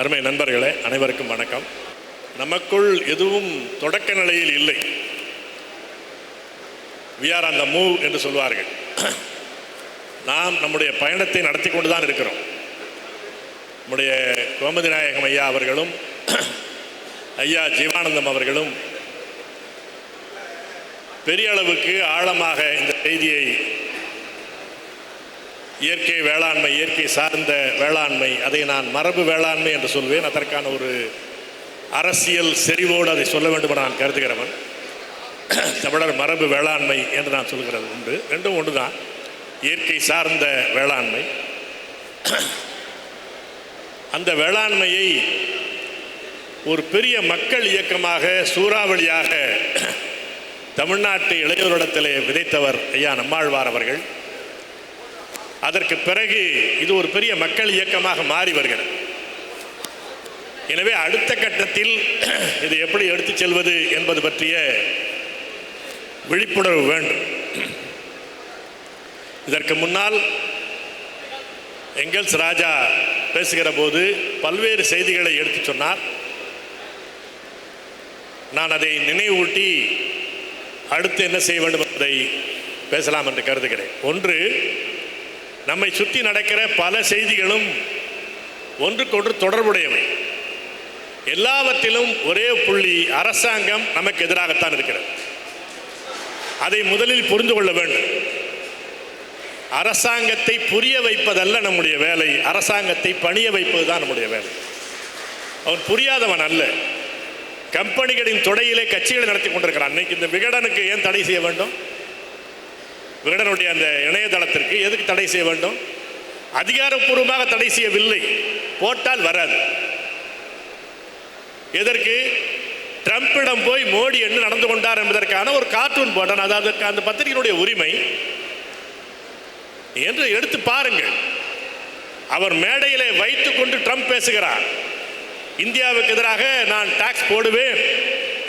அருமை நண்பர்களே, அனைவருக்கும் வணக்கம். நமக்குள் எதுவும் தொடக்க நிலையில் இல்லை. we are on the move என்று சொல்வார்கள். நாம் நம்முடைய பயணத்தை நடத்தி கொண்டு தான் இருக்கிறோம். நம்முடைய கோமதி நாயகம் ஐயா அவர்களும் ஐயா ஜீவானந்தம் அவர்களும் பெரிய அளவுக்கு ஆழமாக இந்த செய்தியை இயற்கை வேளாண்மை, இயற்கை சார்ந்த வேளாண்மை, அதை நான் மரபு வேளாண்மை என்று சொல்வேன். அதற்கான ஒரு அரசியல் செறிவோடு அதை சொல்ல வேண்டும் என நான் கருதுகிறவன். தமிழர் மரபு வேளாண்மை என்று நான் சொல்கிறது உண்டு. ரெண்டும் ஒன்று தான், இயற்கை சார்ந்த வேளாண்மை. அந்த வேளாண்மையை ஒரு பெரிய மக்கள் இயக்கமாக, சூறாவளியாக தமிழ்நாட்டு இளையோரிடத்திலே விதைத்தவர் ஐயா நம்மாழ்வார் அவர்கள். அதற்கு பிறகு இது ஒரு பெரிய மக்கள் இயக்கமாக மாறி வருகிறது. எனவே அடுத்த கட்டத்தில் இதை எப்படி எடுத்துச் செல்வது என்பது பற்றிய விழிப்புணர்வு வேண்டும். இதற்கு முன்னால் எங்கெல்ஸ் ராஜா பேசுகிற போது பல்வேறு செய்திகளை எடுத்து சொன்னார். நான் அதை நினைவூட்டி அடுத்து என்ன செய்ய வேண்டும் என்பதை பேசலாம் என்று கருதுகிறேன். ஒன்று, நம்மை சுற்றி நடக்கிற பல செய்திகளும் ஒன்றுக்கொன்று தொடர்புடையவை. எல்லாவற்றிலும் ஒரே புள்ளி, அரசாங்கம் நமக்கு எதிராகத்தான் இருக்கிறது. அதை முதலில் புரிந்து கொள்ள வேண்டும். அரசாங்கத்தை புரிய வைப்பதல்ல நம்முடைய வேலை, அரசாங்கத்தை பணிய வைப்பது தான் நம்முடைய வேலை. அவன் புரியாதவன் அல்ல. கம்பெனிகளின் தொடையிலே கட்சிகளை நடத்தி கொண்டிருக்கிறான். இன்னைக்கு இந்த விகடனுக்கு ஏன் தடை செய்ய வேண்டும்? விகடனுடைய அந்த இணையதளத்திற்கு எதுக்கு தடை செய்ய வேண்டும்? அதிகாரப்பூர்வமாக தடை செய்யவில்லை, போட்டால் வராது. எதற்கு? ட்ரம்பிடம் போய் மோடி என்ன நடந்து கொண்டார் என்பதற்கான ஒரு கார்ட்டூன் போட்டான். அது அதற்கு அந்த பத்திரிகையினுடைய உரிமை என்று எடுத்து பாருங்கள். அவர் மேடையிலே வைத்துக் கொண்டு ட்ரம்ப் பேசுகிறார். இந்தியாவுக்கு எதிராக நான் டாக்ஸ் போடுவேன்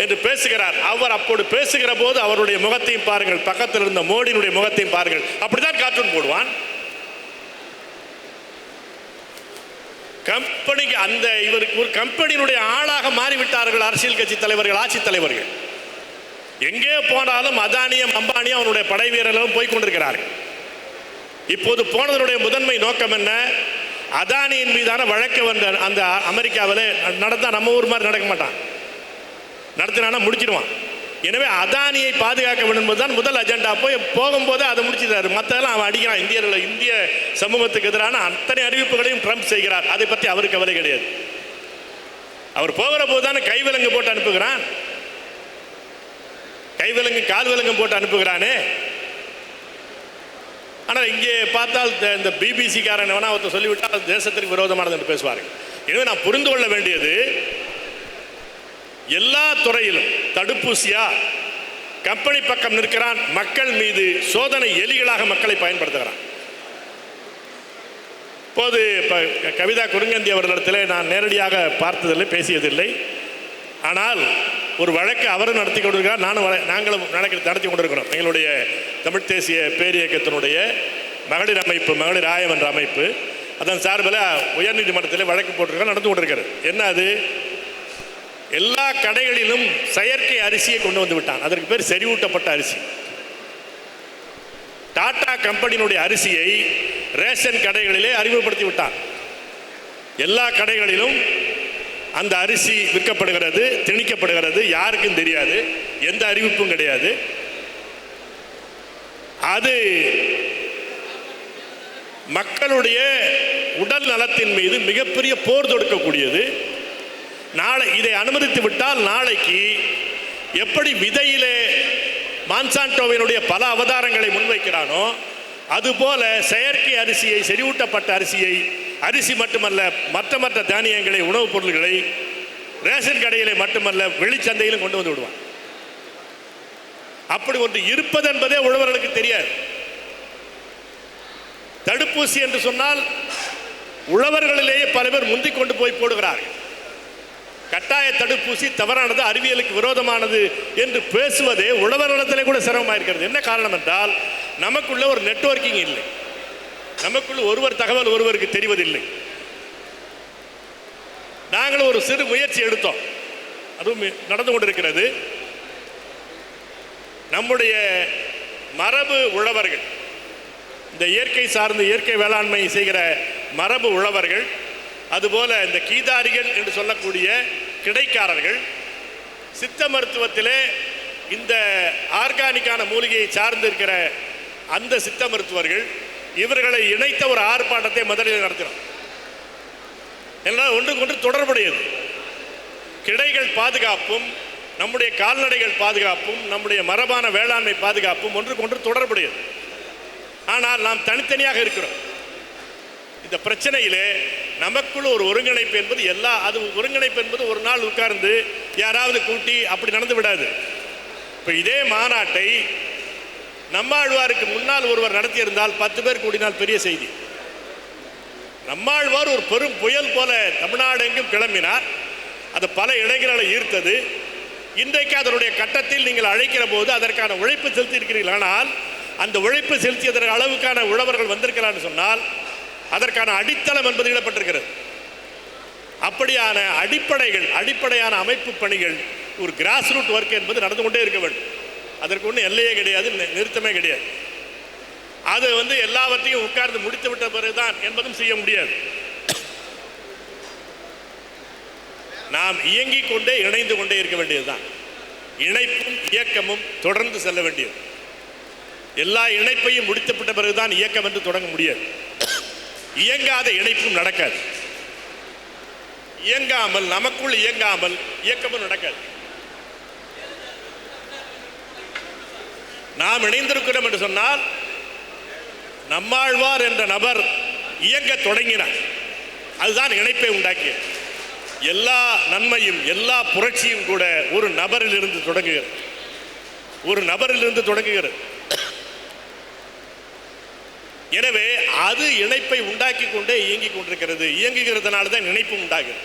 என்று பேசுகிறார். அவர் அப்போது பேசுகிற போது அவருடைய முகத்தையும் பாருங்கள், பக்கத்தில் இருந்த மோடியினுடைய முகத்தையும் பாருங்கள். அப்படித்தான் கார்ட்டூன் போடுவான். கம்பெனிக்கு அந்த இவருக்கு ஒரு கம்பெனியினுடைய ஆளாக மாறிவிட்டார்கள் அரசியல் கட்சி தலைவர்கள், ஆட்சி தலைவர்கள். எங்கே போனாலும் அதானியம் அம்பானியும் அவனுடைய படை வீரர்களும் போய்கொண்டிருக்கிறார்கள். இப்போது போனதனுடைய முதன்மை நோக்கம் என்ன? அதானியின் மீதான வழக்கு வந்த அந்த அமெரிக்காவில் நடந்தா நம்ம ஊர் மாதிரி நடக்க மாட்டான், நடத்தினா முடிச்சிடுவான். எனவே அதானியை பாதுகாக்க வேண்டும் என்பதுதான் முதல் அஜெண்டா. போகும்போது அதை முடிச்சிட்டாரு. மற்றெல்லாம் அவன் அடிக்கிறான். இந்திய சமூகத்துக்கு எதிரான அத்தனை அறிவிப்புகளையும் ட்ரம்ப் செய்கிறார். அதை பற்றி அவருக்கு கவலை கிடையாது. அவர் போகிற போது தானே கைவிலங்கு போட்டு அனுப்புகிறான். கைவிலங்கு கால் விலங்கு போட்டு அனுப்புகிறானே. ஆனால் இங்கே பார்த்தால் இந்த பிபிசிக்காரன் வேணா ஒருத்தர் சொல்லிவிட்டால் தேசத்திற்கு விரோதமானது என்று பேசுவார்கள். எனவே நான் புரிந்து கொள்ள வேண்டியது, எல்லா துறையிலும் தடுப்பூசியா கம்பெனி பக்கம் நிற்கிறான், மக்கள் மீது சோதனை எலிகளாக மக்களை பயன்படுத்துகிறான். இப்போது கவிதா குருங்கந்தி அவர்களிடத்தில் நான் நேரடியாக பார்த்ததில்லை, பேசியதில்லை. ஆனால் ஒரு வழக்கு அவரும் நடத்தி கொண்டிருக்கிறார், நாங்களும் நடத்தி கொண்டிருக்கிறோம். எங்களுடைய தமிழ் தேசிய பேரியக்கத்தினுடைய மகளிர் அமைப்பு, மகளிர் ஆயம் என்ற அமைப்பு, அதன் சார்பில் உயர்நீதிமன்றத்தில் வழக்கு போட்டிருக்க நடந்து கொண்டிருக்கிறது. என்ன அது? எல்லா கடைகளிலும் செயற்கை அரிசியை கொண்டு வந்து விட்டான். அதற்கு பேர் செறிவூட்டப்பட்ட அரிசி. டாடா கம்பெனியினுடைய அரிசியை ரேஷன் கடைகளிலே அறிமுகப்படுத்தி விட்டான். எல்லா கடைகளிலும் அந்த அரிசி விற்கப்படுகிறது, திணிக்கப்படுகிறது. யாருக்கும் தெரியாது, எந்த அறிவிப்பும் கிடையாது. அது மக்களுடைய உடல் நலத்தின் மீது மிகப்பெரிய போர் தொடுக்கக்கூடியது. நாளை இதை அனுமதித்து விட்டால் நாளைக்கு எப்படி விதையிலே மான்சான்டோவினுடைய பல அவதாரங்களை முன்வைக்கிறானோ அதுபோல செயற்கை அரிசியை, செறிவூட்டப்பட்ட அரிசியை, அரிசி மட்டுமல்ல மற்ற தானியங்களை, உணவுப் பொருள்களை ரேஷன் கடையிலே மட்டுமல்ல வெளிச்சந்தையிலும் கொண்டு வந்து விடுவான். அப்படி ஒன்று இருப்பது என்பதே உழவர்களுக்கு தெரியாது. தடுப்பூசி என்று சொன்னால் உழவர்களிலேயே பல பேர் முந்திக் கொண்டு போய் போடுகிறார்கள். கட்டாய தடுப்பூசி தவறானது, அறிவியலுக்கு விரோதமானது என்று பேசுவதே உழவர்களிடத்திலே கூட சிரமமாக இருக்கிறது. என்ன காரணம் என்றால், நமக்குள்ள ஒரு நெட்வொர்க்கிங் இல்லை. நமக்குள்ள ஒருவர் தகவல் ஒருவருக்கு தெரிவதில்லை. நாங்களும் ஒரு சிறு முயற்சி எடுத்தோம், அதுவும் நடந்து கொண்டிருக்கிறது. நம்முடைய மரபு உழவர்கள், இந்த இயற்கை சார்ந்த இயற்கை வேளாண்மை செய்கிற மரபு உழவர்கள், அதுபோல இந்த கீதாரிகள் என்று சொல்லக்கூடிய கிடைக்காரர்கள், சித்த மருத்துவத்திலே இந்த ஆர்கானிக்கான மூலிகையை சார்ந்து இருக்கிற அந்த சித்த மருத்துவர்கள், இவர்களை இணைத்த ஒரு ஆர்ப்பாட்டத்தை முதலில் நடத்தினோம். எல்லாம் ஒன்றுக்கு ஒன்று தொடர்புடையது. கிடைகள் பாதுகாப்பும் நம்முடைய கால்நடைகள் பாதுகாப்பும் நம்முடைய மரபான வேளாண்மை பாதுகாப்பும் ஒன்றுக்கு ஒன்று தொடர்புடையது. ஆனால் நாம் தனித்தனியாக இருக்கிறோம். இந்த பிரச்சனையிலே நமக்குள்ள ஒரு ஒருங்கிணைப்பு என்பது அது ஒருங்கிணைப்பு என்பது ஒரு நாள் உட்கார்ந்து யாராவது கூட்டி அப்படி நடந்து விடாது. இப்போ இதே மாநாட்டை நம்மாழ்வாருக்கு முன்னால் ஒருவர் நடத்தியிருந்தால் 10 பேர் கூடினால் பெரிய செய்தி. நம்மாழ்வார் ஒரு பெரும் புயல் போல தமிழ்நாடு எங்கும் கிளம்பினார். அது பல இளைஞர்களை ஈர்த்தது. இன்றைக்கு அதனுடைய கட்டத்தில் நீங்கள் அழைக்கிற போது அதற்கான உழைப்பு செலுத்தி இருக்கிறீர்கள். ஆனால் அந்த உழைப்பு செலுத்தியதற்கு அளவுக்கான உழவர்கள் வந்திருக்கிறான்னு சொன்னால் அதற்கான அடித்தளம் என்பது இடப்பட்டிருக்கிறது. அப்படியான அடிப்படையான அமைப்பு பணிகள், ஒரு கிராஸ் ரூட் ஒர்க் என்பது நடந்து கொண்டே இருக்க வேண்டும். அதற்கு ஒன்றும் எல்லையே கிடையாது, நிறுத்தமே கிடையாது. அது எல்லாவற்றையும் உட்கார்ந்து முடித்து விட்ட பிறகுதான் என்பதும் செய்ய முடியாது. நாம் இயங்கிக் கொண்டே இணைந்து கொண்டே இருக்க வேண்டியதுதான். இணைப்பும் இயக்கமும் தொடர்ந்து செல்ல வேண்டியது. எல்லா இணைப்பையும் முடித்துவிட்ட பிறகுதான் இயக்கம் என்று தொடங்க முடியாது. இயங்காத இணைப்பும் நடக்காது. இயங்காமல், நமக்குள் இயங்காமல் இயக்கமும் நடக்காது. நாம் இணைந்திருக்கிறோம் என்று சொன்னால் நம்மாழ்வார் என்ற நபர் இயங்க தொடங்கினார். அதுதான் இணைப்பை உண்டாக்கியது. எல்லா நன்மையும் எல்லா புரட்சியும் கூட ஒரு நபரிலிருந்து தொடங்குகிறது. எனவே அது இணைப்பை உண்டாக்கி கொண்டே இயங்கிக் கொண்டிருக்கிறது. இயங்குகிறதுனால தான் இணைப்பு உண்டாகிறது.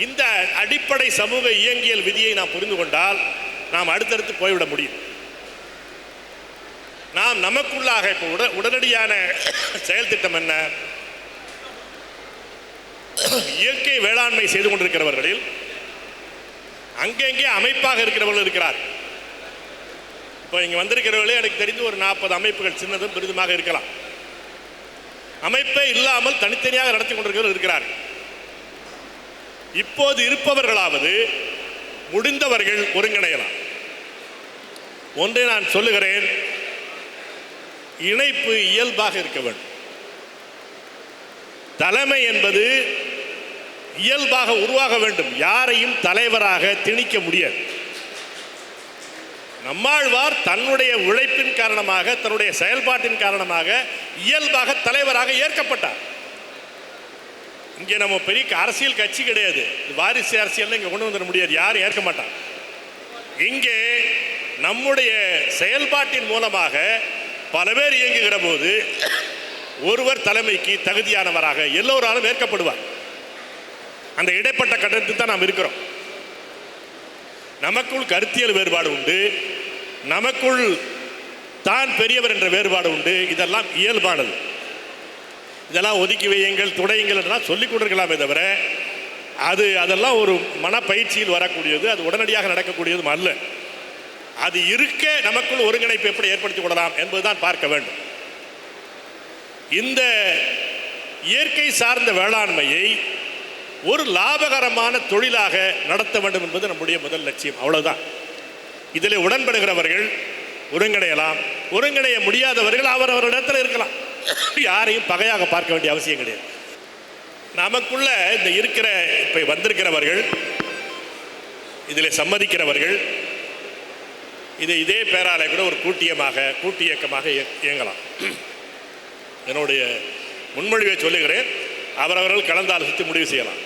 இந்த அடிப்படை சமூக இயங்கியல் விதியை நாம் புரிந்து கொண்டால் நாம் அடுத்தடுத்து போய்விட முடியும். நாம் நமக்குள்ளாக இப்போ உடனடியான செயல் திட்டம் என்ன? இயற்கை வேளாண்மை செய்து கொண்டிருக்கிறவர்களில் அங்கங்கே அமைப்பாக இருக்கிறவர்கள் இருக்கிறார். இப்போ இங்கே வந்திருக்கிறவர்களே எனக்கு தெரிந்து ஒரு 40 அமைப்புகள் சின்னதும் பெரிதுமாக இருக்கலாம். அமைப்பே இல்லாமல் தனித்தனியாக நடத்தி கொண்டிருக்கிறவர்கள் இருக்கிறார்கள். இப்போது இருப்பவர்களாவது முடிந்தவர்கள் ஒருங்கிணையலாம். ஒன்றை நான் சொல்லுகிறேன், இணைப்பு இயல்பாக இருக்க வேண்டும். தலைமை என்பது இயல்பாக உருவாக வேண்டும். யாரையும் தலைவராக திணிக்க முடியாது. நம்மாழ்வார் தன்னுடைய உழைப்பின் காரணமாக, தன்னுடைய செயல்பாட்டின் காரணமாக இயல்பாக தலைவராக ஏற்கப்பட்டார். இங்கே நம்ம பெரிய அரசியல் கட்சி கிடையாது, வாரிசு அரசியல் இங்கே கொண்டு வந்துட முடியாது, யாரும் ஏற்க மாட்டார். இங்கே நம்முடைய செயல்பாட்டின் மூலமாக பல பேர் இயங்குகிற போது ஒருவர் தலைமைக்கு தகுதியானவராக எல்லோராலும் ஏற்கப்படுவார். அந்த இடைப்பட்ட கட்டத்தில் தான் நாம் இருக்கிறோம். நமக்குள் கருத்தியல் வேறுபாடு உண்டு, நமக்குள் தான் பெரியவர் என்ற வேறுபாடு உண்டு. இதெல்லாம் இயல்பானது. இதெல்லாம் ஒதுக்கி வையுங்கள், துடையுங்கள் என்றெல்லாம் சொல்லிக் கொண்டிருக்கலாமே தவிர அதெல்லாம் ஒரு மனப்பயிற்சியில் வரக்கூடியது, அது உடனடியாக நடக்கக்கூடியதும் அல்ல. அது இருக்க நமக்குள் ஒருங்கிணைப்பு எப்படி ஏற்படுத்திக் கொள்ளலாம் என்பதுதான் பார்க்க வேண்டும். இந்த இயற்கை சார்ந்த வேளாண்மையை ஒரு லாபகரமான தொழிலாக நடத்த வேண்டும் என்பது நம்முடைய முதல் லட்சியம். அவ்வளவுதான். இதில் உடன்படுகிறவர்கள் ஒருங்கிணையலாம், ஒருங்கிணைய முடியாதவர்கள் அவரவரிடத்தில் இருக்கலாம். யாரையும் பகையாக பார்க்க வேண்டிய அவசியம் கிடையாது. நமக்குள்ள இந்த இப்போ வந்திருக்கிறவர்கள், இதில் சம்மதிக்கிறவர்கள், இதே பேராலே கூட ஒரு கூட்டு இயக்கமாக இயங்கலாம். என்னுடைய முன்மொழிவை சொல்லுகிறேன், அவரவர்கள் கலந்து ஆலோசித்து முடிவு செய்யலாம்.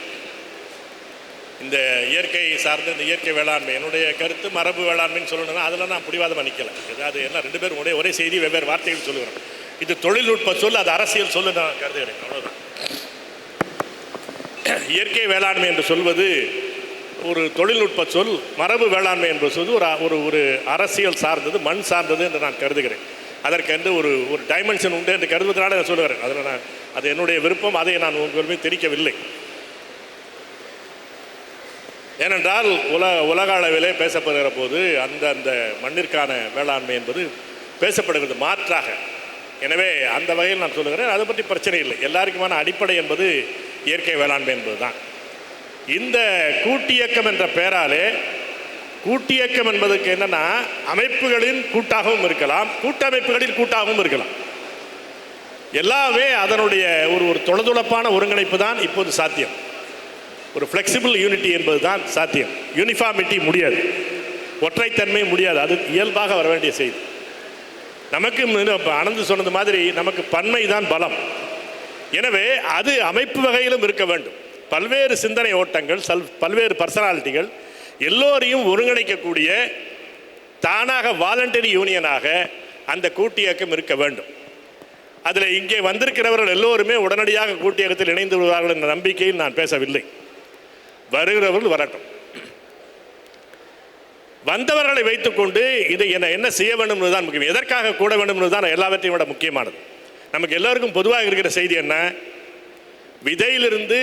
இந்த இயற்கை சார்ந்த இந்த இயற்கை வேளாண்மை, என்னுடைய கருத்து மரபு வேளாண்மைன்னு சொல்லணும்னா அதில் நான் பிடிவாதம் நிற்கலை. ஏதாவது எல்லாம் 2 பேரும் ஒரே செய்தி வெவ்வேறு வார்த்தைகள் சொல்லுகிறோம். இது தொழில்நுட்ப சொல், அது அரசியல் சொல்லு நான் கருதுகிறேன். அவ்வளோதான். இயற்கை வேளாண்மை என்று சொல்வது ஒரு தொழில்நுட்ப சொல், மரபு வேளாண்மை என்று சொல்வது ஒரு அரசியல் சார்ந்தது, மண் சார்ந்தது என்று நான் கருதுகிறேன். அதற்கென்று ஒரு டைமென்ஷன் உண்டு என்று கருதுவதனால நான் சொல்லுகிறேன். அதில் அது என்னுடைய விருப்பம், அதை நான் உங்களுக்கு தெரிவிக்கவில்லை. ஏனென்றால் உலக அளவிலே பேசப்படுகிற போது அந்த மண்ணிற்கான வேளாண்மை என்பது பேசப்படுகிறது மாற்றாக. எனவே அந்த வகையில் நான் சொல்லுகிறேன், அதை பற்றி பிரச்சனை இல்லை. எல்லாருக்குமான அடிப்படை என்பது இயற்கை வேளாண்மை என்பது தான். இந்த கூட்டியக்கம் என்ற பெயராலே, கூட்டியக்கம் என்பதற்கு என்னன்னா, அமைப்புகளின் கூட்டாகவும் இருக்கலாம், கூட்டமைப்புகளின் கூட்டாகவும் இருக்கலாம். எல்லாமே அதனுடைய ஒரு தொளதுளப்பான ஒருங்கிணைப்பு தான் இப்போது சாத்தியம். ஒரு ஃப்ளெக்சிபிள் யூனிட்டி என்பது தான் சாத்தியம். யூனிஃபார்மிட்டி முடியாது, ஒற்றைத்தன்மை முடியாது. அது இயல்பாக வர வேண்டிய செய்தி. நமக்கு அனந்து சொன்னது மாதிரி நமக்கு பன்மை தான் பலம். எனவே அது அமைப்பு வகையிலும் இருக்க வேண்டும். பல்வேறு சிந்தனை ஓட்டங்கள், பல்வேறு பர்சனாலிட்டிகள் எல்லோரையும் ஒருங்கிணைக்கக்கூடிய தானாக வாலண்டரி யூனியனாக அந்த கூட்டியக்கம் இருக்க வேண்டும். அதில் இங்கே வந்திருக்கிறவர்கள் எல்லோருமே உடனடியாக கூட்டியக்கத்தில் இணைந்து விடுவார்கள் என்ற நம்பிக்கையில் நான் பேசவில்லை. வருகிறவர்கள் வரட்டும். வந்தவர்களை வைத்துக்கொண்டு இதை என்ன செய்ய வேண்டும் என்பதுதான் முக்கியம். எதற்காக கூட வேண்டும் என்பதுதான் எல்லாவற்றையும் விட முக்கியமானது. நமக்கு எல்லோருக்கும் பொதுவாக இருக்கிற செய்தி என்ன, விதையிலிருந்து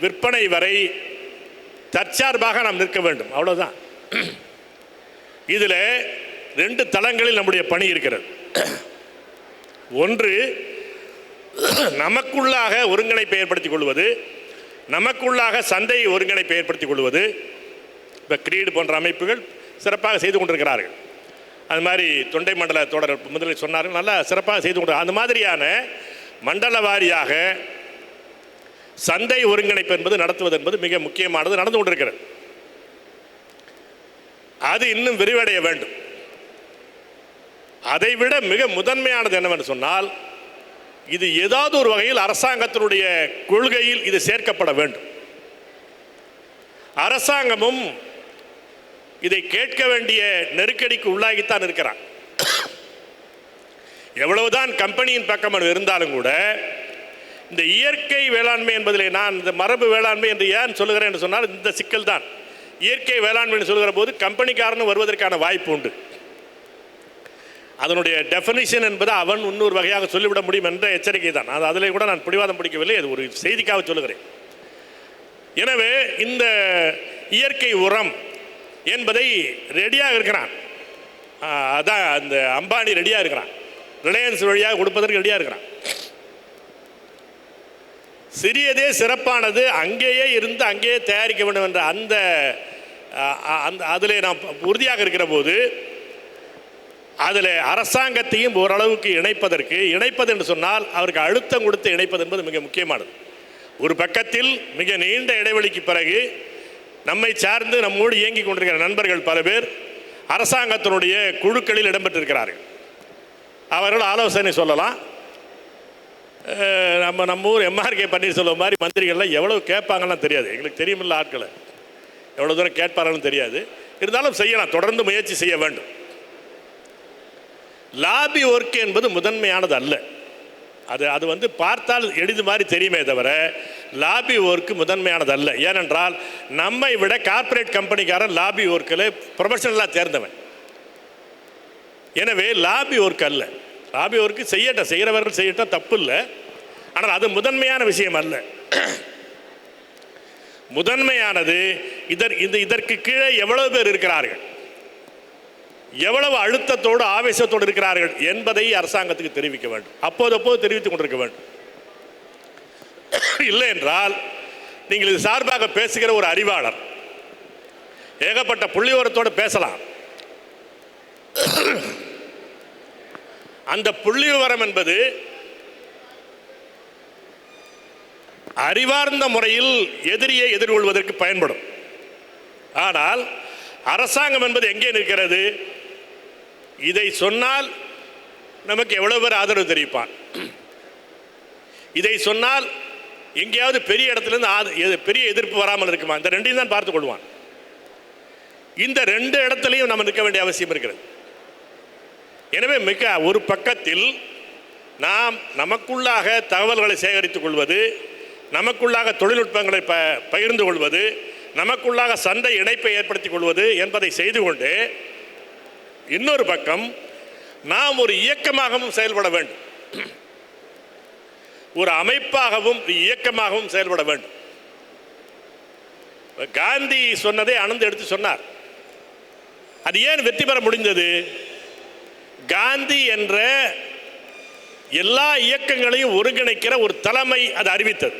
விற்பனை வரை தற்சார்பாக நாம் நிற்க வேண்டும், அவ்வளோதான். இதில் 2 தளங்களில் நம்முடைய பணி இருக்கிறது. ஒன்று, நமக்குள்ளாக ஒருங்கிணைப்பை ஏற்படுத்திக் கொள்வது, நமக்குள்ளாக சந்தை ஒருங்கிணைப்பை ஏற்படுத்திக் கொள்வது. இப்போ கிரீடு போன்ற அமைப்புகள் சிறப்பாக செய்து கொண்டிருக்கிறார்கள். அது மாதிரி தொண்டை மண்டல தொடர் முதலில் சொன்னார்கள், நல்லா சிறப்பாக செய்து கொண்டு அந்த மாதிரியான மண்டல வாரியாக சந்தை ஒருங்கிணைப்பு என்பது நடத்துவது என்பது மிக முக்கியமானது, நடந்து கொண்டிருக்கிறது. அது இன்னும் விரிவடைய வேண்டும். அதைவிட மிக முதன்மையானது என்னவென்று சொன்னால், இது ஏதாவது ஒரு வகையில் அரசாங்கத்தினுடைய கொள்கையில் இது சேர்க்கப்பட வேண்டும். அரசாங்கமும் இதை கேட்க வேண்டிய நெருக்கடிக்கு உள்ளாகித்தான் இருக்கிறார். எவ்வளவுதான் கம்பெனியின் பக்கம் இருந்தாலும் கூட இந்த இயற்கை வேளாண்மை என்பதிலே, நான் இந்த மரபு வேளாண்மை என்று ஏன் சொல்லுகிறேன் என்று சொன்னால், இந்த சிக்கல் தான். இயற்கை வேளாண்மை என்று சொல்கிற போது கம்பெனிக்காரனும் வருவதற்கான வாய்ப்பு உண்டு. அதனுடைய டெஃபினிஷன் என்பது அவன் இன்னொரு வகையாக சொல்லிவிட முடியும் என்ற எச்சரிக்கை தான். அது அதில் கூட நான் பிடிவாதம் பிடிக்கவில்லை, அது ஒரு செய்திக்காக சொல்லுகிறேன். எனவே இந்த இயற்கை உரம் என்பதை ரெடியாக இருக்கிறான், அதான் அந்த அம்பானி ரெடியாக இருக்கிறான், ரிலையன்ஸ் வழியாக கொடுப்பதற்கு ரெடியாக இருக்கிறான். சிறியதே சிறப்பானது, அங்கேயே இருந்து அங்கேயே தயாரிக்க வேண்டும் என்ற அந்த அதிலே நாம் உறுதியாக இருக்கிற போது, அதில் அரசாங்கத்தையும் ஓரளவுக்கு இணைப்பது என்று சொன்னால் அவருக்கு அழுத்தம் கொடுத்து இணைப்பது என்பது மிக முக்கியமானது. ஒரு பக்கத்தில் மிக நீண்ட இடைவெளிக்கு பிறகு நம்மை சார்ந்து நம்மோடு இயங்கிக் கொண்டிருக்கிற நண்பர்கள் பல பேர் அரசாங்கத்தினுடைய குழுக்களில் இடம்பெற்றிருக்கிறார்கள். அவர்கள் ஆலோசனை சொல்லலாம். நம்ம ஊர் எம்ஆர்கே பன்னீர்செல்வம் மாதிரி மந்திரிகள்லாம் எவ்வளவு கேட்பாங்கலாம் தெரியாது, எங்களுக்கு தெரியுமில்ல ஆட்களை எவ்வளோ தூரம் கேட்பார்கள்னு தெரியாது. இருந்தாலும் செய்யலாம், தொடர்ந்து முயற்சி செய்ய வேண்டும். லாபி ஒர்க் என்பது முதன்மையானது அல்ல. அது பார்த்தால் எளிது மாதிரி தெரியுமே தவிர லாபி ஒர்க்கு முதன்மையானது அல்ல. ஏனென்றால் நம்மை விட கார்ப்பரேட் கம்பெனிக்காரன் லாபி ஒர்க்கில் ப்ரொஃபஷனலாக தேர்ந்தவன். எனவே லாபி ஒர்க் அல்ல. லாபி ஒர்க்கு செய்கிறவர்கள் செய்யட்டும், தப்பு இல்லை. ஆனால் அது முதன்மையான விஷயம் அல்ல. முதன்மையானது இதற்கு கீழே எவ்வளவு பேர் இருக்கிறார்கள், எவ்வளவு அழுத்தத்தோடு ஆவேசத்தோடு இருக்கிறார்கள் என்பதை அரசாங்கத்துக்கு தெரிவிக்க வேண்டும். அப்போது தெரிவித்துக் கொண்டிருக்க வேண்டும். இல்லை என்றால் நீங்கள் இது சார்பாக பேசுகிற ஒரு அறிவாளர் ஏகப்பட்ட புள்ளிவிவரத்தோடு பேசலாம். அந்த புள்ளிவிவரம் என்பது அறிவார்ந்த முறையில் எதிரியை எதிர்கொள்வதற்கு பயன்படும். ஆனால் அரசாங்கம் என்பது எங்கே நிற்கிறது? இதை சொன்னால் நமக்கு எவ்வளவு பேர் ஆதரவு தெரிவிப்பான், இதை சொன்னால் எங்கேயாவது பெரிய இடத்துலேருந்து பெரிய எதிர்ப்பு வராமல் இருக்குமா, இந்த ரெண்டையும் தான் பார்த்து கொள்வான். இந்த 2 இடத்துலையும் நம்ம நிற்க வேண்டிய அவசியம் இருக்கிறது. எனவே மிக ஒரு பக்கத்தில் நாம் நமக்குள்ளாக தகவல்களை சேகரித்துக் கொள்வது, நமக்குள்ளாக தொழில்நுட்பங்களை பகிர்ந்து கொள்வது, நமக்குள்ளாக சந்தை இணைப்பை ஏற்படுத்திக் கொள்வது என்பதை செய்து கொண்டு, இன்னொரு பக்கம் நாம் ஒரு இயக்கமாகவும் செயல்பட வேண்டும், ஒரு அமைப்பாகவும் இயக்கமாகவும் செயல்பட வேண்டும். காந்தி சொன்னதை அனந்த் எடுத்து சொன்னார். அது ஏன் வெற்றி பெற முடிந்தது? காந்தி என்ற எல்லா இயக்கங்களையும் ஒருங்கிணைக்கிற ஒரு தலைமை அது அறிவித்தது.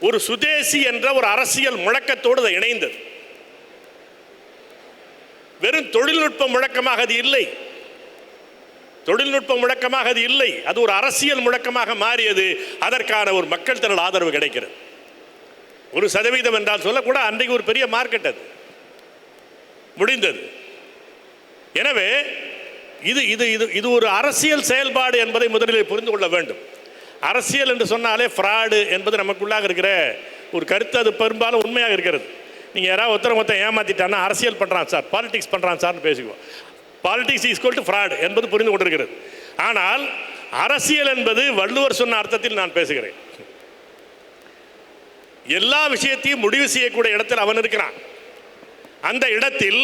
ஒரு சுதேசி என்ற ஒரு அரசியல் முழக்கத்தோடு அது இணைந்தது. வெறும் தொழில்நுட்ப முழக்கமாக அது இல்லை. தொழில்நுட்ப முழக்கமாக அது இல்லை. அது ஒரு அரசியல் முழக்கமாக மாறியது. அதற்கான ஒரு மக்கள் திரள் ஆதரவு கிடைக்கிறது. 1% என்றால் சொல்லக்கூட அன்றைக்கு ஒரு பெரிய மார்க்கெட் அது முடிந்தது. எனவே இது இது இது இது ஒரு அரசியல் செயல்பாடு என்பதை முதலில் புரிந்து கொள்ள வேண்டும். அரசியல் என்று சொன்னாலே ஃப்ராடு என்பது நமக்குள்ளாக இருக்கிற ஒரு கருத்து. அது பெரும்பாலும் உண்மையாக இருக்கிறது. நீங்கள் யாராவது ஒருத்தர் ஏமாற்றிட்டான்னா அரசியல் பண்ணுறான் சார், பாலிடிக்ஸ் பண்ணுறான் சார்னு பேசிக்குவோம். பாலிடிக்ஸ் ஈக்குவல் டு ஃப்ராடு என்பது புரிந்து கொண்டிருக்கிறது. ஆனால் அரசியல் என்பது வள்ளுவர் சொன்ன அர்த்தத்தில் நான் பேசுகிறேன். எல்லா விஷயத்தையும் முடிவு செய்யக்கூடிய இடத்தில் அவன் இருக்கிறான். அந்த இடத்தில்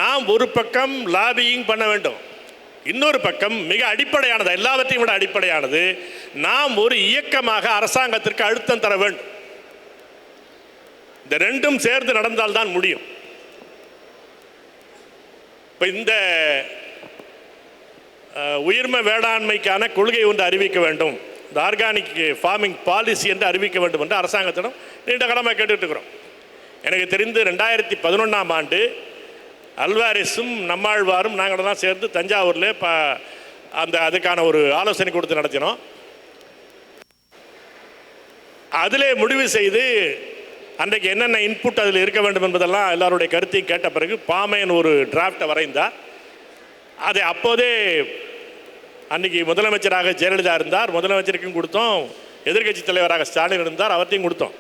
நாம் ஒரு பக்கம் லாபியிங் பண்ண வேண்டும், இன்னொரு பக்கம் மிக அடிப்படையானது, எல்லாவற்றையும் விட அடிப்படையானது, நாம் ஒரு இயக்கமாக அரசாங்கத்திற்கு அழுத்தம் தர வேண்டும். இந்த ரெண்டும் சேர்ந்து நடந்தால்தான் முடியும். இப்போ இந்த உயிர்ம வேளாண்மைக்கான கொள்கை ஒன்று அறிவிக்க வேண்டும், இந்த ஆர்கானிக் ஃபார்மிங் பாலிசி என்று அறிவிக்க வேண்டும் என்று அரசாங்கத்திடம் நீண்ட காலமாக கேட்டுட்டு இருக்கிறோம். எனக்கு தெரிந்து 2011ஆம் ஆண்டு அல்வாரிஸும் நம்மாழ்வாரும் நாங்களெல்லாம் சேர்ந்து தஞ்சாவூரில் அதுக்கான ஒரு ஆலோசனை கொடுத்து நடத்தினோம். அதிலே முடிவு செய்து அன்றைக்கு என்னென்ன இன்புட் அதில் இருக்க வேண்டும் என்பதெல்லாம் எல்லாருடைய கருத்தையும் கேட்ட பிறகு பாமையன் ஒரு டிராஃப்டை வரைந்தார். அதை அப்போதே அன்றைக்கி முதலமைச்சராக ஜெயலலிதா இருந்தார், முதலமைச்சருக்கும் கொடுத்தோம், எதிர்க்கட்சி தலைவராக ஸ்டாலின் இருந்தார், அவர்த்தையும் கொடுத்தோம்.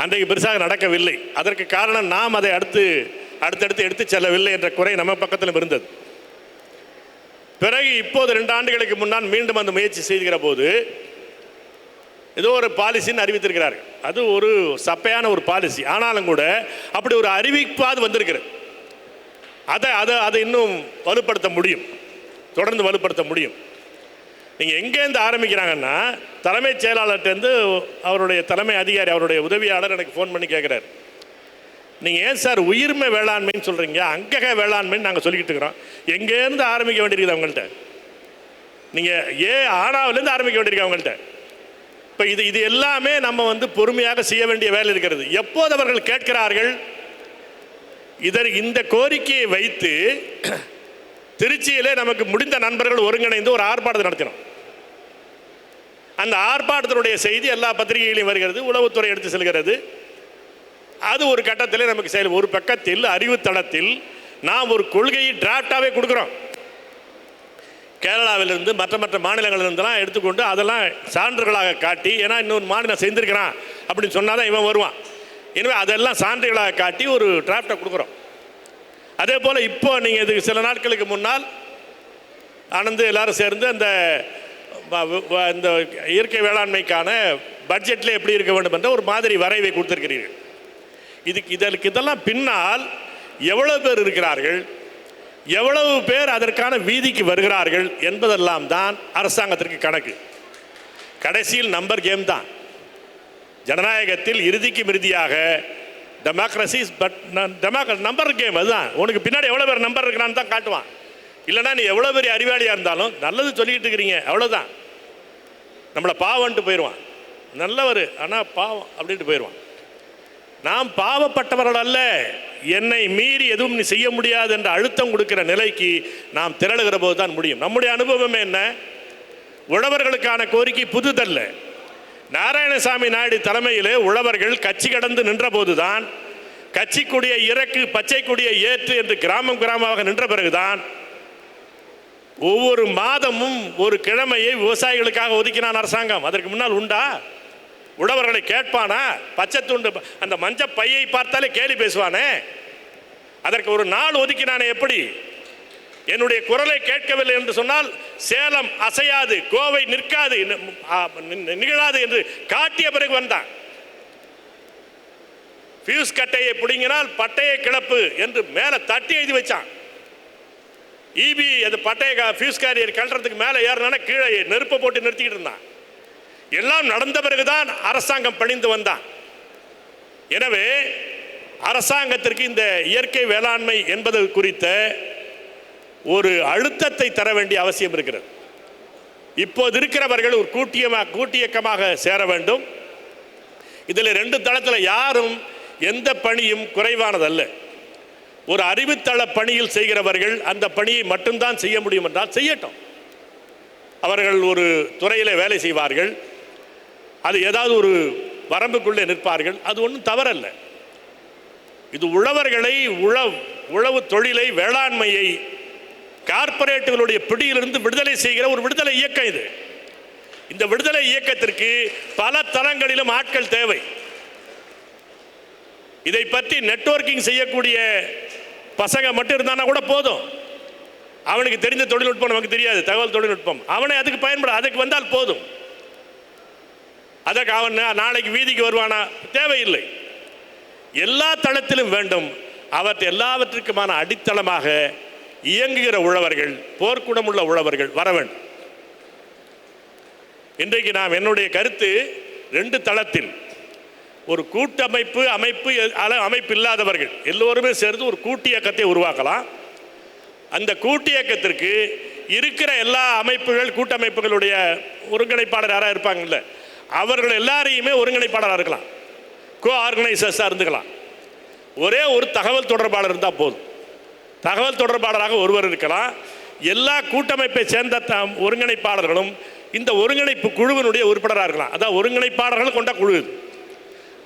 அன்றைக்கு பெருசாக நடக்கவில்லை. அதற்கு காரணம் நாம் அதை அடுத்தடுத்து எடுத்து செல்லவில்லை என்ற குறை நம்ம பக்கத்தில் இருந்தது. பிறகு இப்போது 2 ஆண்டுகளுக்கு முன்னால் மீண்டும் அந்த முயற்சி செய்கிற போது ஏதோ ஒரு பாலிசின்னு அறிவித்திருக்கிறார்கள். அது ஒரு சப்பையான ஒரு பாலிசி. ஆனாலும் கூட அப்படி ஒரு அறிவிப்பாது வந்திருக்கிறது. அதை இன்னும் வலுப்படுத்த முடியும், தொடர்ந்து வலுப்படுத்த முடியும். நீங்கள் எங்கேருந்து ஆரம்பிக்கிறாங்கன்னா, தலைமைச் செயலாளர்கிட்டேருந்து அவருடைய தலைமை அதிகாரி, அவருடைய உதவியாளர் எனக்கு ஃபோன் பண்ணி கேட்குறாரு, நீங்கள் ஏன் சார் உயிர்மை வேளாண்மைன்னு சொல்கிறீங்க, அங்கக வேளாண்மைன்னு நாங்கள் சொல்லிக்கிட்டு இருக்கிறோம், எங்கேருந்து ஆரம்பிக்க வேண்டியிருக்குது அவங்கள்ட்ட? நீங்கள் ஆனாவிலேருந்து ஆரம்பிக்க வேண்டியிருக்கு அவங்கள்ட்ட. இப்போ இது எல்லாமே நம்ம பொறுமையாக செய்ய வேண்டிய வேலை இருக்கிறது. எப்போது அவர்கள் கேட்கிறார்கள், இந்த கோரிக்கையை வைத்து திருச்சியிலே நமக்கு முடிந்த நண்பர்கள் ஒருங்கிணைந்து ஒரு ஆர்ப்பாட்டத்தை நடத்தினோம். அந்த ஆர்ப்பாட்டத்தினுடைய செய்தி எல்லா பத்திரிகைகளையும் வருகிறது, உளவுத்துறை எடுத்து செல்கிறது. அது ஒரு கட்டத்தில் நமக்கு ஒரு பக்கத்தில் அறிவுத்தளத்தில் நாம் ஒரு கொள்கையை டிராஃப்டாகவே கொடுக்குறோம். கேரளாவிலிருந்து மற்ற மாநிலங்களிலிருந்தெல்லாம் எடுத்துக்கொண்டு அதெல்லாம் சான்றுகளாக காட்டி, ஏன்னா இன்னொரு மாநிலம் செய்திருக்கிறான் அப்படின்னு சொன்னால் தான் இவன் வருவான். எனவே அதெல்லாம் சான்றுகளாக காட்டி ஒரு டிராஃப்டை கொடுக்குறோம். அதே போல் இப்போ நீங்கள் இதுக்கு சில நாட்களுக்கு முன்னால் ஆனந்து எல்லாரும் சேர்ந்து இந்த இயற்கை வேளாண்மைக்கான பட்ஜெட்டில் எப்படி இருக்க வேண்டும் என்ற ஒரு மாதிரி வரைவை கொடுத்துருக்கிறீர்கள். இதெல்லாம் பின்னால் எவ்வளவு பேர் இருக்கிறார்கள், எவ்வளவு பேர் அதற்கான வீதிக்கு வருகிறார்கள் என்பதெல்லாம் தான் அரசாங்கத்திற்கு கணக்கு. கடைசியில் நம்பர் கேம் தான். ஜனநாயகத்தில் இறுதிக்கு இறுதியாக டெமோக்ரஸி பட் நம்பர் கேம். அதுதான் உனக்கு பின்னாடி எவ்வளோ பேர் நம்பர் இருக்கிறான்னு தான் காட்டுவான். இல்லைனா நீ எவ்வளோ பெரிய அறிவாளியாக இருந்தாலும் நல்லது சொல்லிக்கிட்டு இருக்கிறீங்க அவ்வளோதான், நம்மளை பாவன்ட்டு போயிடுவான். நல்லவர் ஆனால் பாவம் அப்படின்ட்டு போயிடுவான். நாம் பாவப்பட்டவர்கள் அல்ல, என்னை மீறி எதுவும் நீ செய்ய முடியாது என்ற அழுத்தம் கொடுக்கிற நிலைக்கு நாம் திரளுகிற போது தான் முடியும். நம்முடைய அனுபவமே என்ன, உழவர்களுக்கான கோரிக்கை புதுதல்ல. நாராயணசாமி நாயுடு தலைமையிலே உழவர்கள் கட்சி கடந்து நின்ற போதுதான், கட்சி கொடியை இறக்கு பச்சை கொடியை ஏற்று என்று கிராமமாக நின்ற பிறகுதான் ஒவ்வொரு மாதமும் ஒரு கிழமையை விவசாயிகளுக்காக ஒதுக்கினான் அரசாங்கம். அதற்கு முன்னால் உண்டா? உழவர்களை கேட்பானா? பச்சை துண்டு அந்த மஞ்ச பையை பார்த்தாலே கேலி பேசுவானே. அதற்கு ஒரு நாள் ஒதுக்கினானே. எப்படி? என்னுடைய குரலை கேட்கவில்லை என்று சொன்னால் சேலம் அசையாது, கோவை நிற்காது, நிகழாது என்று காட்டிய பிறகு வந்தான். பியூஸ் கட்டையை பிடுங்கினால் பட்டையை கிளப்பு என்று மேலே தட்டி எழுதி வச்சான். இபி அது பட்டையை பியூஸ் கேரியர் கழறதுக்கு மேலே ஏறினா கீழே நெருப்பை போட்டு நிறுத்திக்கிட்டு இருந்தான். எல்லாம் நடந்த பிறகுதான் அரசாங்கம் பணிந்து வந்தான். எனவே அரசாங்கத்திற்கு இந்த இயற்கை வேளாண்மை என்பது குறித்த ஒரு அழுத்தத்தை தர வேண்டிய அவசியம் இருக்கிறது. இப்போது இருக்கிறவர்கள் ஒரு கூட்டியக்கமாக சேர வேண்டும். இதில் 2 தளத்தில் யாரும் எந்த பணியும் குறைவானதல்ல. ஒரு அறிவுத்தள பணியில் செய்கிறவர்கள் அந்த பணியை மட்டும்தான் செய்ய முடியும் என்றால் செய்யட்டும். அவர்கள் ஒரு துறையில் வேலை செய்வார்கள், அது ஏதாவது ஒரு வரம்புக்குள்ளே நிற்பார்கள், அது ஒன்றும் தவறல்ல. இது உழவர்களை உழவு தொழிலை வேளாண்மையை கார்ப்பரேட்டுகளுடைய பிடியிலிருந்து விடுதலை செய்கிற ஒரு விடுதலை இயக்கம் இது. இந்த விடுதலை இயக்கத்திற்கு பல தளங்களிலும் ஆட்கள் தேவை. இதை பற்றி நெட்வொர்க்கிங் செய்யக்கூடிய பசங்க மட்டும் இருந்தானா கூட போதும். அவனுக்கு தெரிந்த தொழில்நுட்பம் நமக்கு தெரியாது, தகவல் தொழில்நுட்பம், அவனை அதுக்கு வந்தால் போதும். அதற்கு அவன் நாளைக்கு வீதிக்கு வருவானா? தேவையில்லை. எல்லா தளத்திலும் வேண்டும். அவற்றை எல்லாவற்றுக்குமான அடித்தளமாக இயங்குகிற உழவர்கள், போர்க்குணமுள்ள உழவர்கள் வர வேண்டும். இன்றைக்கு நாம் என்னுடைய கருத்து 2 தளத்தில் ஒரு கூட்டமைப்பு அமைப்பு இல்லாதவர்கள் எல்லோருமே சேர்ந்து ஒரு கூட்டு இயக்கத்தை உருவாக்கலாம். அந்த கூட்டு இயக்கத்திற்கு இருக்கிற எல்லா கூட்டமைப்புகளுடைய ஒருங்கிணைப்பாளர் யாராக இருப்பாங்கல்ல, அவர்கள் எல்லாரையுமே ஒருங்கிணைப்பாளராக இருக்கலாம், ஆர்கனைசர்ஸாக இருந்துக்கலாம். ஒரே ஒரு தகவல் தொடர்பாளர் இருந்தால் போதும். தகவல் தொடர்பாளராக ஒருவர் இருக்கலாம். எல்லா கூட்டமைப்பை சேர்ந்த ஒருங்கிணைப்பாளர்களும் இந்த ஒருங்கிணைப்பு குழுவினுடைய உறுப்பினராக இருக்கலாம். அதான் ஒருங்கிணைப்பாளர்கள் கொண்ட குழு.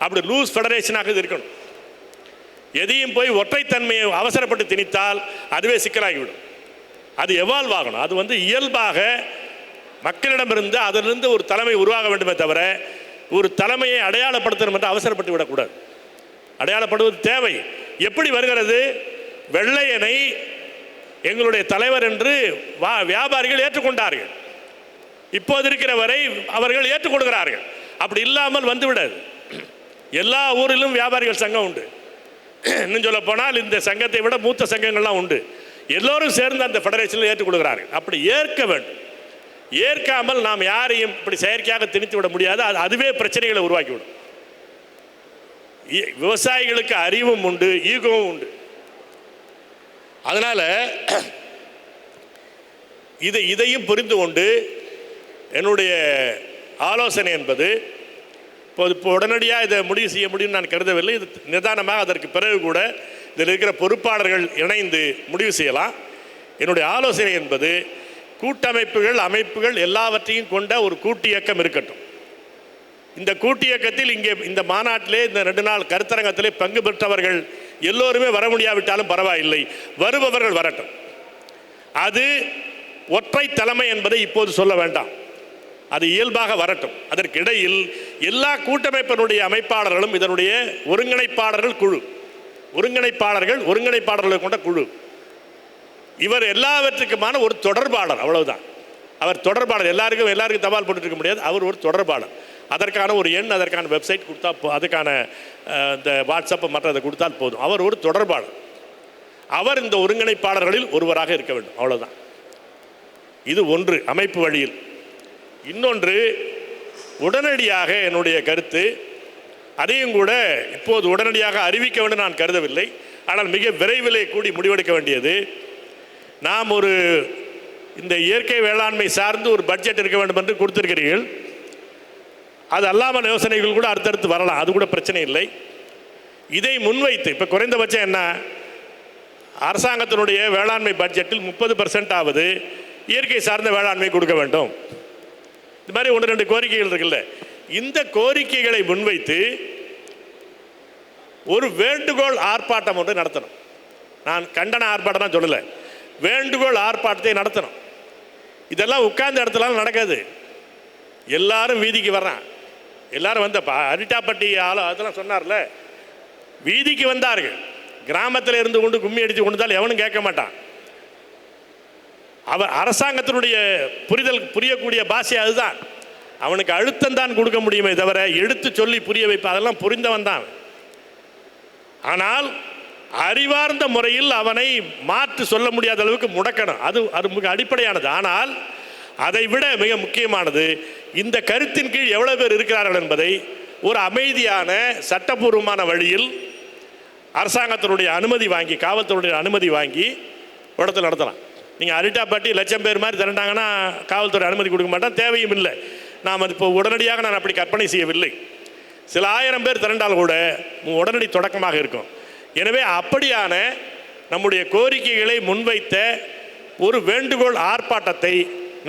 அப்படி லூஸ் ஃபெடரேஷனாக இது இருக்கணும். எதையும் போய் ஒற்றைத்தன்மையை அவசரப்பட்டு திணித்தால் அதுவே சிக்கலாகிவிடும். அது எவால்வ் ஆகணும். அது இயல்பாக மக்களிடமிருந்து அதிலிருந்து ஒரு தலைமை உருவாக வேண்டுமே தவிர ஒரு தலைமையை அடையாளப்படுத்தணும் என்று அவசரப்பட்டு விடக்கூடாது. அடையாளப்படுவது தேவை. எப்படி வருகிறது? வெள்ளையனை எங்களுடைய தலைவர் என்று வியாபாரிகள் ஏற்றுக்கொண்டார்கள். இப்போது இருக்கிற வரை அவர்கள் ஏற்றுக்கொள்கிறார்கள். அப்படி இல்லாமல் வந்துவிடாது. எல்லா ஊரிலும் வியாபாரிகள் சங்கம் உண்டு. இன்னும் சொல்ல போனால் இந்த சங்கத்தை விட மூத்த சங்கங்கள்லாம் உண்டு. எல்லோரும் சேர்ந்து அந்த ஃபெடரேஷனில் ஏற்றுக்கொள்கிறார்கள். அப்படி ஏற்க வேண்டும். ஏற்காமல் நாம் யாரையும் இப்படி செயற்கையாக திணித்து விட முடியாது. அதுவே பிரச்சனைகளை உருவாக்கிவிடும். விவசாயிகளுக்கு அறிவும் உண்டு, ஈகோவும் உண்டு. அதனால் இதையும் புரிந்து கொண்டு என்னுடைய ஆலோசனை என்பது இப்போ உடனடியாக இதை முடிவு செய்ய முடியும்னு நான் கருதவில்லை. இது நிதானமாக அதற்கு பிறகு கூட இதில் இருக்கிற பொறுப்பாளர்கள் இணைந்து முடிவு செய்யலாம். என்னுடைய ஆலோசனை என்பது அமைப்புகள் எல்லாவற்றையும் கொண்ட ஒரு கூட்டு இயக்கம் இருக்கட்டும். இந்த கூட்டு இயக்கத்தில் இங்கே இந்த மாநாட்டிலே இந்த 2 நாள் கருத்தரங்கத்திலே பங்கு பெற்றவர்கள் எல்லோருமே வர முடியாவிட்டாலும் பரவாயில்லை, வருபவர்கள் வரட்டும். அது ஒற்றை தலைமை என்பதை இப்போது சொல்ல வேண்டாம். அது இயல்பாக வரட்டும். அதற்கு இடையில் எல்லா கூட்டமைப்பினுடைய அமைப்பாளர்களும் இதனுடைய ஒருங்கிணைப்பாளர்களை கொண்ட குழு. இவர் எல்லாவற்றுக்குமான ஒரு தொடர்பாளர், அவ்வளவுதான். அவர் தொடர்பாளர். எல்லாருக்கும் தபால் போட்டு இருக்க முடியாது. அவர் ஒரு தொடர்பாளர். அதற்கான ஒரு எண், அதற்கான வெப்சைட் கொடுத்தா, அதுக்கான இந்த வாட்ஸ்அப் மற்றதை கொடுத்தால் போதும். அவர் ஒரு தொடர்பாளர். அவர் இந்த ஒருங்கிணைப்பாளர்களில் ஒருவராக இருக்க வேண்டும். அவ்வளவுதான். இது ஒன்று, அமைப்பு வழியில். இன்னொன்று, உடனடியாக என்னுடைய கருத்து, அதையும் கூட இப்போது உடனடியாக அறிவிக்க வேண்டும் நான் கருதவில்லை. ஆனால் மிக விரைவிலே கூடி முடிவெடுக்க வேண்டியது, நாம் இந்த இயற்கை வேளாண்மை சார்ந்து ஒரு பட்ஜெட் இருக்க வேண்டும் என்று கொடுத்திருக்கிறீர்கள். அது அல்லாமல் யோசனைகள் கூட அடுத்தடுத்து வரலாம், அது கூட பிரச்சனை இல்லை. இதை முன்வைத்து இப்போ குறைந்தபட்சம் என்ன, அரசாங்கத்தினுடைய வேளாண்மை பட்ஜெட்டில் 30% ஆவது இயற்கை சார்ந்த வேளாண்மை கொடுக்க வேண்டும். இது மாதிரி 1-2 கோரிக்கைகள் இருக்குல்ல, இந்த கோரிக்கைகளை முன்வைத்து ஒரு வேண்டுகோள் ஆர்ப்பாட்டம் ஒன்று நடத்தணும். நான் கண்டன ஆர்ப்பாட்டம் தான் சொல்லலை, வேண்டுகோள் ஆர்ப்பாட்டத்தை நடத்தணும். இதெல்லாம் உட்கார்ந்த இடத்துல நடக்காது. எல்லாரும் வீதிக்கு வர்றான். எல்லாரும் அரிட்டாப்பட்டி அதெல்லாம் சொன்னார்ல, வீதிக்கு வந்தார்கள். கிராமத்தில் இருந்து கொண்டு கும்மி அடித்து கொண்டுதான் எவனும் கேட்க மாட்டான். அவர் அரசாங்கத்தினுடைய புரியக்கூடிய பாஷை அதுதான். அவனுக்கு அழுத்தம் தான் கொடுக்க முடியுமே தவிர எடுத்து சொல்லி புரிய வைப்ப அதெல்லாம் புரிந்தவன் தான். ஆனால் அறிவார்ந்த முறையில் அவனை மாற்றி சொல்ல முடியாத அளவுக்கு முடக்கணும். அது மிக அடிப்படையானது. ஆனால் அதை விட மிக முக்கியமானது, இந்த கருத்தின் கீழ் எவ்வளவு பேர் இருக்கிறார்கள் என்பதை ஒரு அமைதியான சட்டபூர்வமான வழியில் அரசாங்கத்தினுடைய அனுமதி வாங்கி, காவல்துறையுடைய அனுமதி வாங்கி இடத்துல நடத்தலாம். நீங்கள் அரிட்டாப்பட்டி லட்சம் பேர் மாதிரி திரண்டாங்கன்னா காவல்துறை அனுமதி கொடுக்க மாட்டோம், தேவையும் இல்லை. நாம் அது இப்போ உடனடியாக நான் அப்படி கற்பனை செய்யவில்லை. சில ஆயிரம் பேர் திரண்டால் கூட உடனடி தொடக்கமாக இருக்கும். எனவே அப்படியான நம்முடைய கோரிக்கைகளை முன்வைத்த ஒரு வேண்டுகோள் ஆர்ப்பாட்டத்தை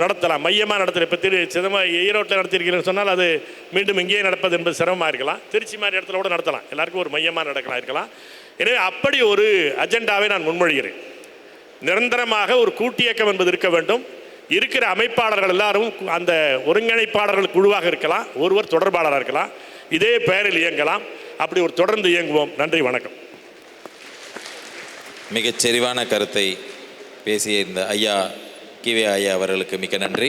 நடத்தலாம், மையமாக நடத்தலாம். இப்போ ஈரோட்டில் நடத்தியிருக்கிறேன்னு சொன்னால் அது மீண்டும் இங்கேயே நடப்பது என்பது சிரமமாக இருக்கலாம். திருச்சி மாதிரி இடத்துல கூட நடத்தலாம், எல்லாருக்கும் ஒரு மையமாக நடக்கலாம் இருக்கலாம். எனவே அப்படி ஒரு அஜெண்டாவை நான் முன்மொழிகிறேன். நிரந்தரமாக ஒரு கூட்டியக்கம் என்பது இருக்க வேண்டும். இருக்கிற அமைப்பாளர்கள் எல்லாரும் அந்த ஒருங்கிணைப்பாளர்கள் குழுவாக இருக்கலாம், ஒருவர் தொடர்பாளராக இருக்கலாம், இதே பெயரில் இயங்கலாம். அப்படி ஒரு தொடர்ந்து இயங்குவோம். நன்றி, வணக்கம். மிகச் செறிவான கருத்தை பேசிய இந்த ஐயா கிவே ஐயா அவர்களுக்கு மிக்க நன்றி.